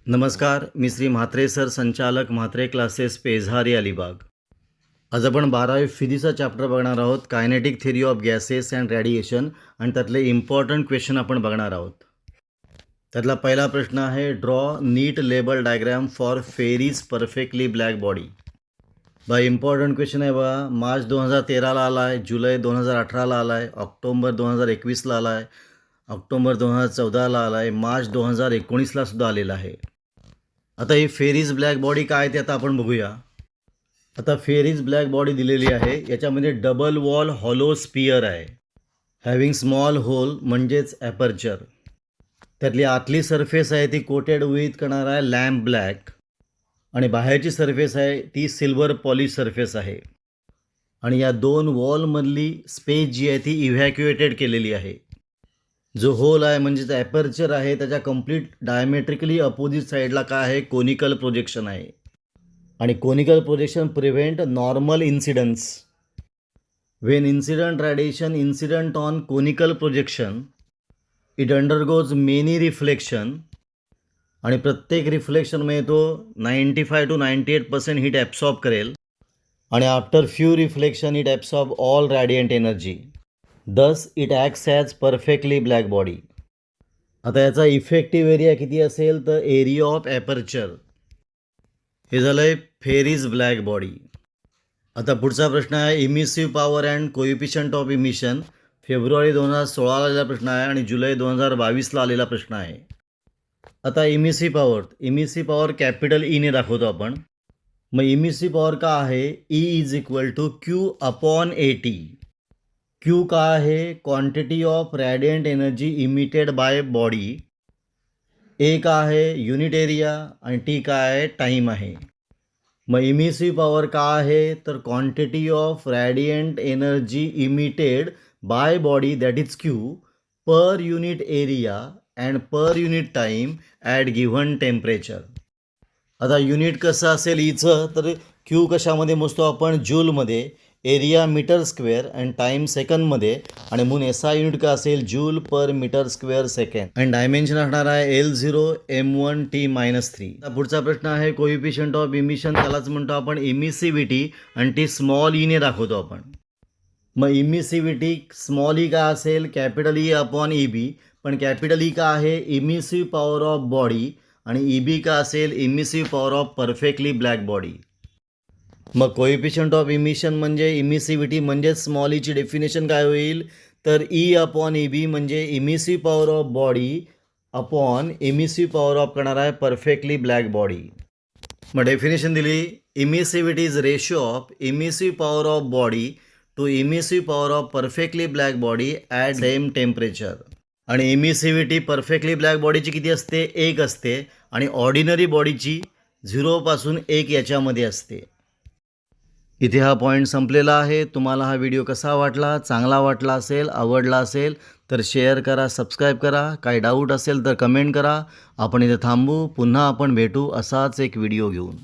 नमस्कार, मी श्री म्हात्रे सर, संचालक म्हात्रे क्लासेस, पेझारी, अलिबाग. आज आपण 12वी फिजिक्सचा चॅप्टर बघणार आहोत, kinetic theory of gases and radiation, आणि त्यातले इम्पॉर्टंट क्वेश्चन आपण बघणार आहोत. त्यातला पहिला प्रश्न आहे, draw neat label diagram for Ferry's perfectly black body. Important question आहे बघा. मार्च 2013ला आला आहे, जुलै 2018ला आला आहे, ऑक्टोबर 2021ला आला आहे, ऑक्टोबर 2014ला आला आहे, मार्च 2019ला सुद्धा आलेला आहे. आता ही फेरीज ब्लॅक बॉडी काय ते आता आपण बघूया. आता फेरीज ब्लॅक बॉडी दिलेली आहे. याच्यामध्ये डबल वॉल हॉलो स्पियर आहे, हॅव्हिंग स्मॉल होल म्हणजेच ॲपर्चर. त्यातली आतली सरफेस आहे ती कोटेड विथ करणार आहे लॅम्प ब्लॅक, आणि बाहेरची सरफेस आहे ती सिल्वर पॉलिश सरफेस आहे. आणि या दोन वॉलमधली स्पेस जी आहे ती इव्हॅक्युएटेड केलेली आहे. जो होल आहे म्हणजेच ॲपर्चर आहे त्याच्या कंप्लीट डायमेट्रिकली अपोजिट साईडला काय आहे, कोनिकल प्रोजेक्शन आहे. आणि conical projection prevent normal incidence. Wien incident radiation incident on conical projection it undergoes many reflection, आणि प्रत्येक रिफ्लेक्शनमध्ये तो 95 to 98% हीट ॲब्सॉर्ब करेल, आणि after few reflection it absorb all radiant energy. Thus it acts as perfectly black body. आता याचा effective area किती असेल तर एरिया ऑफ ॲपर्चर. हे झालं आहे फेरीज ब्लॅक बॉडी. आता पुढचा प्रश्न आहे, emissive power and coefficient of emission. फेब्रुवारी 2016ला आलेला प्रश्न आहे आणि जुलै 2022ला आलेला प्रश्न आहे. आता इमिसिव्ह पॉवर कॅपिटल ईने दाखवतो आपण. मग इमिसिव्ह पॉवर का आहे, E is equal to Q upon AT. Q का आहे, quantity of radiant energy emitted by body. A का आहे, युनिट एरिया, आणि टी का आहे, टाईम आहे. मग इमिसिव्ह पॉवर का आहे तर quantity of radiant energy emitted by body that is Q per unit area and per unit time at given temperature. आता युनिट कसं असेल ईचं, तर क्यू कशामध्ये मोजतो आपण, जूलमध्ये, area metre square and time सेकंदमध्ये, आणि म्हणून SI युनिट का असेल joule per metre square second, आणि डायमेन्शन असणार आहे L0 M1 T-3. पुढचा प्रश्न आहे, कोइफिशियंट ऑफ इमिशन, त्यालाच म्हणतो आपण इमिसिव्हिटी, आणि ती स्मॉल ईने दाखवतो आपण. मग इमिसिव्हिटी स्मॉल ई का असेल, कॅपिटल ई अपॉन EB, पण कॅपिटल ई का आहे, इमिसिव्ह पॉवर ऑफ बॉडी, आणि EB का असेल, emissive power of perfectly black body. मग कोइफिशियंट ऑफ इमिशन म्हणजे इमिसिव्हिटी म्हणजे स्मॉल ईची डेफिनेशन काय होईल तर E अपॉन EB म्हणजे emissive power of body upon emissive power of करणार आहे परफेक्टली ब्लॅक बॉडी. मग डेफिनेशन दिली, emissivity is ratio of emissive power of body to emissive power of perfectly black body at same temperature. आणि emissivity perfectly black बॉडीची किती असते, 1 असते, आणि ऑर्डिनरी बॉडीची 0 पासून 1 याच्यामध्ये असते. इथे हा पॉईंट संपलेला आहे. तुम्हाला हा व्हिडिओ कसा वाटला, चांगला वाटला असेल, आवडला असेल तर शेअर करा, सबस्क्राईब करा. काही डाऊट असेल तर कमेंट करा. आपण इथे थांबू, पुन्हा आपण भेटू असाच एक व्हिडिओ घेऊन.